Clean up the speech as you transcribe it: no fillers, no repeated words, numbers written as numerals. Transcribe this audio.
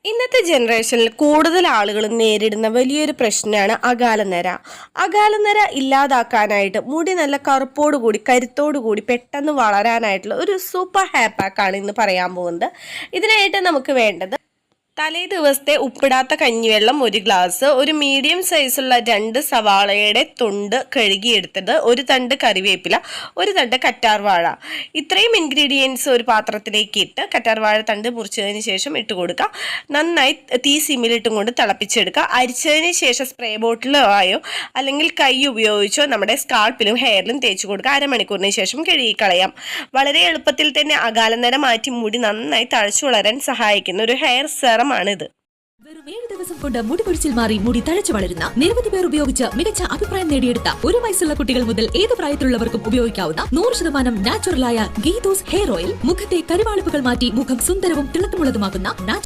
ഇന്നത്തെ ജനറേഷനിൽ കൂടുതൽ ആളുകളും നേരിടുന്ന വലിയൊരു പ്രശ്നമാണ് അകാലനര. അകാലനര ഇല്ലാതാക്കാനായിട്ട് മുടി നല്ല കറുപ്പോടുകൂടി കരുത്തോടുകൂടി പെട്ടെന്ന് വളരാനായിട്ടുള്ള ഒരു സൂപ്പർ ഹെയർ പാക്കാണ് ഇന്ന് പറയാൻ പോകുന്നത്. ഇതിനായിട്ട് നമുക്ക് വേണ്ടത് തലേ ദിവസത്തെ ഉപ്പിടാത്ത കഞ്ഞിവെള്ളം 1 ഗ്ലാസ്, ഒരു മീഡിയം സൈസുള്ള 2 സവാളയുടെ തൊണ്ട് കഴുകിയെടുത്തത്, ഒരു തണ്ട് കറിവേപ്പില, ഒരു തണ്ട് കറ്റാർവാഴ. ഇത്രയും ഇൻഗ്രീഡിയൻസ് ഒരു പാത്രത്തിലേക്ക് ഇട്ട് കറ്റാർവാഴ തണ്ട് മുറിച്ചതിന് ശേഷം ഇട്ട് കൊടുക്കുക. നന്നായി തീ സിമ്മിലിട്ടും കൊണ്ട് തിളപ്പിച്ചെടുക്കുക. അരിച്ചതിന് ശേഷം സ്പ്രേ ബോട്ടിലോ ആയോ അല്ലെങ്കിൽ കൈ ഉപയോഗിച്ചോ നമ്മുടെ സ്കാൾപ്പിലും ഹെയറിലും തേച്ച് കൊടുക്കുക. അരമണിക്കൂറിന് ശേഷം കഴുകിക്കളയാം. വളരെ എളുപ്പത്തിൽ തന്നെ അകാലനര മാറ്റി മുടി നന്നായി തഴച്ചു വളരാൻ സഹായിക്കുന്ന ഒരു ഹെയർ സെറമാണിത്. വെറും 7 ദിവസം കൊണ്ട് മുടി പൊഴിച്ചിൽ മാറി മുടി തഴച്ചു വളരുന്ന നിരവധി പേർ ഉപയോഗിച്ച് മികച്ച അഭിപ്രായം നേടിയെടുത്ത 1 വയസ്സുള്ള കുട്ടികൾ മുതൽ ഏത് പ്രായത്തിലുള്ളവർക്കും ഉപയോഗിക്കാവുന്ന 100% നാച്ചുറലായ ഗീതൂസ് ഹെയർ ഓയിൽ മുഖത്തെ കരുവാളിപ്പുകൾ മാറ്റി മുഖം സുന്ദരവും തിളക്കമുള്ളതുമാക്കുന്ന